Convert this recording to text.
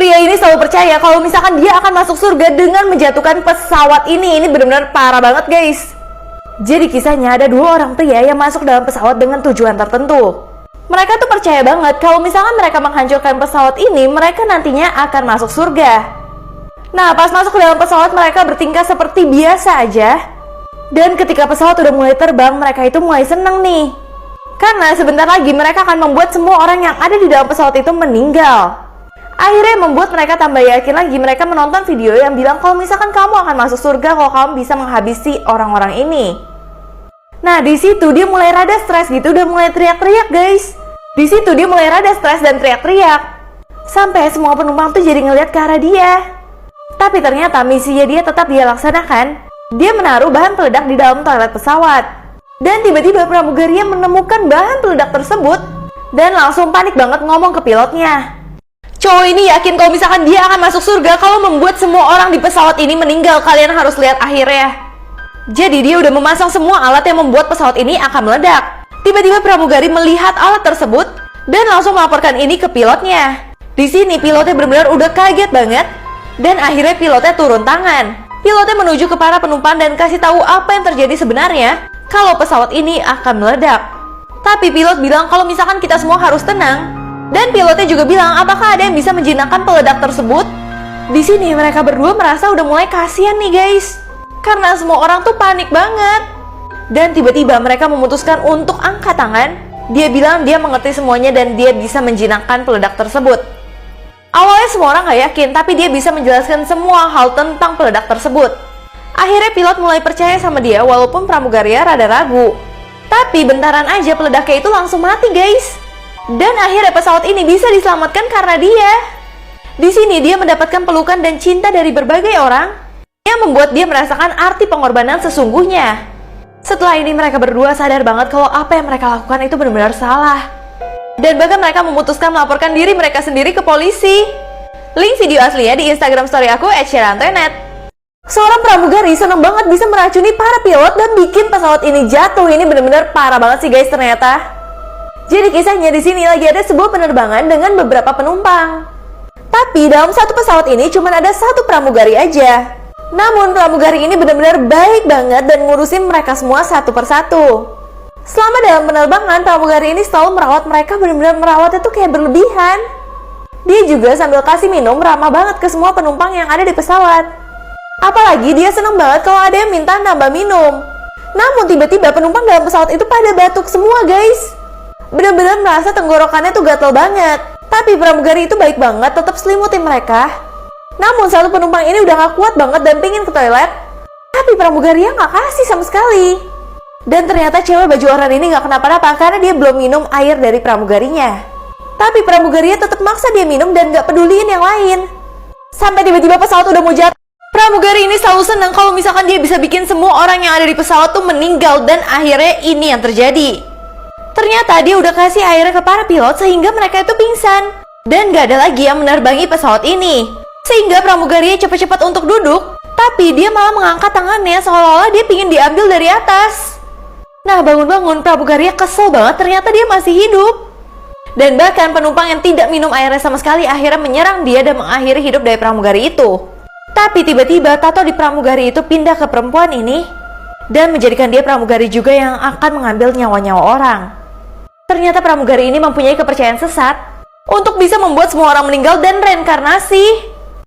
Pria ini selalu percaya kalau misalkan dia akan masuk surga dengan menjatuhkan pesawat ini. Ini benar-benar parah banget guys. Jadi kisahnya ada dua orang pria yang masuk dalam pesawat dengan tujuan tertentu. Mereka tuh percaya banget kalau misalkan mereka menghancurkan pesawat ini, mereka nantinya akan masuk surga. Nah, pas masuk ke dalam pesawat mereka bertingkah seperti biasa aja. Dan ketika pesawat udah mulai terbang, mereka itu mulai seneng nih. Karena sebentar lagi mereka akan membuat semua orang yang ada di dalam pesawat itu meninggal. Akhirnya membuat mereka tambah yakin lagi. Mereka menonton video yang bilang kalau misalkan kamu akan masuk surga kalau kamu bisa menghabisi orang-orang ini. Nah, di situ dia mulai rada stres gitu, udah mulai teriak-teriak guys. Di situ dia mulai rada stres dan teriak-teriak. Sampai semua penumpang tuh jadi ngeliat ke arah dia. Tapi ternyata misinya dia tetap dia laksanakan. Dia menaruh bahan peledak di dalam toilet pesawat. Dan tiba-tiba pramugaria menemukan bahan peledak tersebut dan langsung panik banget ngomong ke pilotnya. Cowok ini yakin kalau misalkan dia akan masuk surga kalau membuat semua orang di pesawat ini meninggal. Kalian harus lihat akhirnya. Jadi dia udah memasang semua alat yang membuat pesawat ini akan meledak. Tiba-tiba pramugari melihat alat tersebut dan langsung melaporkan ini ke pilotnya. Di sini pilotnya benar-benar udah kaget banget dan akhirnya pilotnya turun tangan. Pilotnya menuju ke para penumpang dan kasih tahu apa yang terjadi sebenarnya kalau pesawat ini akan meledak. Tapi pilot bilang kalau misalkan kita semua harus tenang. Dan pilotnya juga bilang apakah ada yang bisa menjinakkan peledak tersebut. Di sini mereka berdua merasa udah mulai kasihan nih guys, karena semua orang tuh panik banget. Dan tiba-tiba mereka memutuskan untuk angkat tangan. Dia bilang dia mengerti semuanya dan dia bisa menjinakkan peledak tersebut. Awalnya semua orang gak yakin, tapi dia bisa menjelaskan semua hal tentang peledak tersebut. Akhirnya pilot mulai percaya sama dia walaupun pramugaria rada ragu. Tapi bentaran aja peledaknya itu langsung mati guys. Dan akhirnya pesawat ini bisa diselamatkan karena dia. Di sini dia mendapatkan pelukan dan cinta dari berbagai orang yang membuat dia merasakan arti pengorbanan sesungguhnya. Setelah ini mereka berdua sadar banget kalau apa yang mereka lakukan itu benar-benar salah. Dan bahkan mereka memutuskan melaporkan diri mereka sendiri ke polisi. Link video aslinya di Instagram story aku @sherantoynet. Seorang pramugari seneng banget bisa meracuni para pilot dan bikin pesawat ini jatuh. Ini benar-benar parah banget sih guys ternyata. Jadi kisahnya di sini lagi ada sebuah penerbangan dengan beberapa penumpang. Tapi dalam satu pesawat ini cuma ada satu pramugari aja. Namun pramugari ini benar-benar baik banget dan ngurusin mereka semua satu persatu. Selama dalam penerbangan, pramugari ini selalu merawat mereka, benar-benar merawatnya tuh kayak berlebihan. Dia juga sambil kasih minum ramah banget ke semua penumpang yang ada di pesawat. Apalagi dia seneng banget kalau ada yang minta nambah minum. Namun tiba-tiba penumpang dalam pesawat itu pada batuk semua guys. Benar-benar merasa tenggorokannya tuh gatel banget. Tapi pramugari itu baik banget, tetap selimutin mereka. Namun satu penumpang ini udah gak kuat banget dan pingin ke toilet. Tapi pramugarinya gak kasih sama sekali. Dan ternyata cewek baju oranye ini gak kenapa-napa karena dia belum minum air dari pramugarinya. Tapi pramugarinya tetap maksa dia minum dan gak peduliin yang lain. Sampai tiba-tiba pesawat udah mau jatuh. Pramugari ini selalu senang kalau misalkan dia bisa bikin semua orang yang ada di pesawat tuh meninggal. Dan akhirnya ini yang terjadi. Ternyata dia udah kasih airnya ke para pilot sehingga mereka itu pingsan. Dan gak ada lagi yang menerbangi pesawat ini. Sehingga pramugarinya cepat-cepat untuk duduk. Tapi dia malah mengangkat tangannya seolah-olah dia pingin diambil dari atas. Nah bangun-bangun pramugarinya kesel banget, ternyata dia masih hidup. Dan bahkan penumpang yang tidak minum airnya sama sekali akhirnya menyerang dia dan mengakhiri hidup dari pramugari itu. Tapi tiba-tiba tato di pramugari itu pindah ke perempuan ini. Dan menjadikan dia pramugari juga yang akan mengambil nyawa-nyawa orang. Ternyata pramugari ini mempunyai kepercayaan sesat untuk bisa membuat semua orang meninggal dan reinkarnasi.